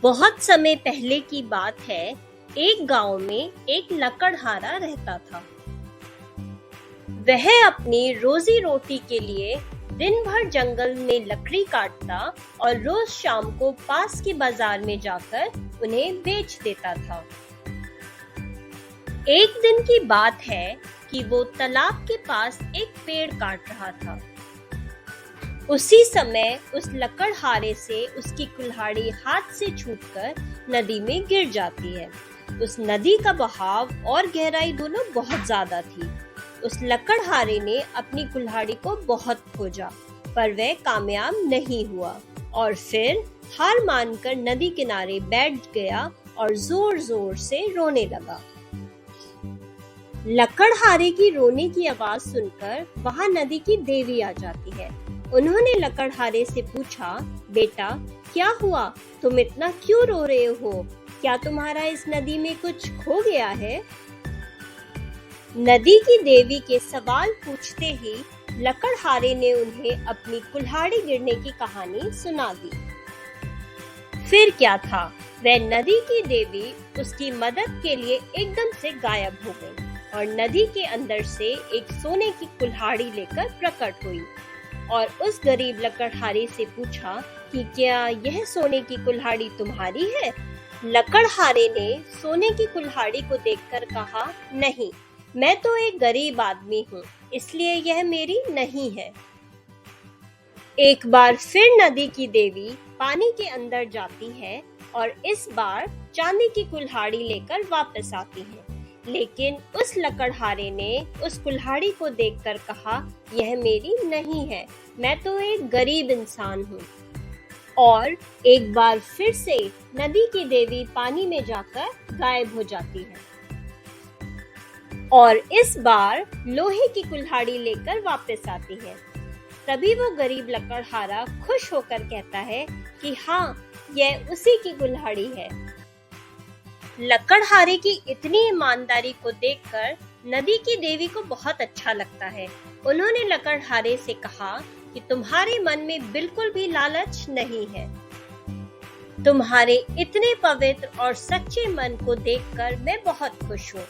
बहुत समय पहले की बात है। एक गांव में एक लकड़हारा रहता था। वह अपनी रोजी रोटी के लिए दिन भर जंगल में लकड़ी काटता और रोज शाम को पास के बाजार में जाकर उन्हें बेच देता था। एक दिन की बात है कि वो तालाब के पास एक पेड़ काट रहा था। उसी समय उस लकड़हारे से उसकी कुल्हाड़ी हाथ से छूटकर नदी में गिर जाती है। उस नदी का बहाव और गहराई दोनों बहुत ज्यादा थी। उस लकड़हारे ने अपनी कुल्हाड़ी को बहुत खोजा, पर वह कामयाब नहीं हुआ और फिर हार मानकर नदी किनारे बैठ गया और जोर जोर से रोने लगा। लकड़हारे की रोने की आवाज सुनकर वहां नदी की देवी आ जाती है। उन्होंने लकड़हारे से पूछा, बेटा क्या हुआ? तुम इतना क्यों रो रहे हो? क्या तुम्हारा इस नदी में कुछ खो गया है? नदी की देवी के सवाल पूछते ही लकड़हारे ने उन्हें अपनी कुल्हाड़ी गिरने की कहानी सुना दी। फिर क्या था, वह नदी की देवी उसकी मदद के लिए एकदम से गायब हो गई और नदी के अंदर से एक सोने की कुल्हाड़ी लेकर प्रकट हुई और उस गरीब लकड़हारे से पूछा कि क्या यह सोने की कुल्हाड़ी तुम्हारी है? लकड़हारे ने सोने की कुल्हाड़ी को देखकर कहा, नहीं, मैं तो एक गरीब आदमी हूँ, इसलिए यह मेरी नहीं है। एक बार फिर नदी की देवी पानी के अंदर जाती है और इस बार चांदी की कुल्हाड़ी लेकर वापस आती है, लेकिन उस लकड़हारे ने उस कुल्हाड़ी को देखकर कहा, यह मेरी नहीं है, मैं तो एक गरीब इंसान हूँ। और एक बार फिर से नदी की देवी पानी में जाकर गायब हो जाती है और इस बार लोहे की कुल्हाड़ी लेकर वापस आती है। तभी वो गरीब लकड़हारा खुश होकर कहता है कि हाँ, यह उसी की कुल्हाड़ी है। लकड़हारे की इतनी ईमानदारी को देखकर नदी की देवी को बहुत अच्छा लगता है। उन्होंने लकड़हारे से कहा कि तुम्हारे मन में बिल्कुल भी लालच नहीं है। तुम्हारे इतने पवित्र और सच्चे मन को देखकर मैं बहुत खुश हूँ।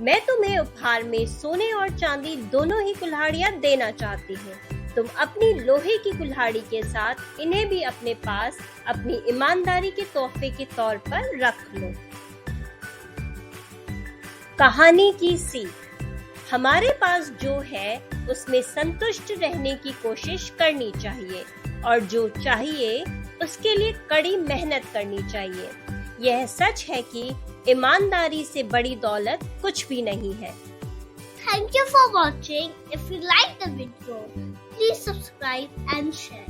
मैं तुम्हें उपहार में सोने और चांदी दोनों ही कुल्हाड़ियाँ देना चाहती हूँ। तुम अपनी लोहे की कुल्हाड़ी के साथ इन्हें भी अपने पास अपनी ईमानदारी के तोहफे के तौर पर रख लो। कहानी की सीख, हमारे पास जो है उसमें संतुष्ट रहने की कोशिश करनी चाहिए और जो चाहिए उसके लिए कड़ी मेहनत करनी चाहिए। यह सच है कि ईमानदारी से बड़ी दौलत कुछ भी नहीं है। Thank you for watching. If you like the video, please subscribe and share.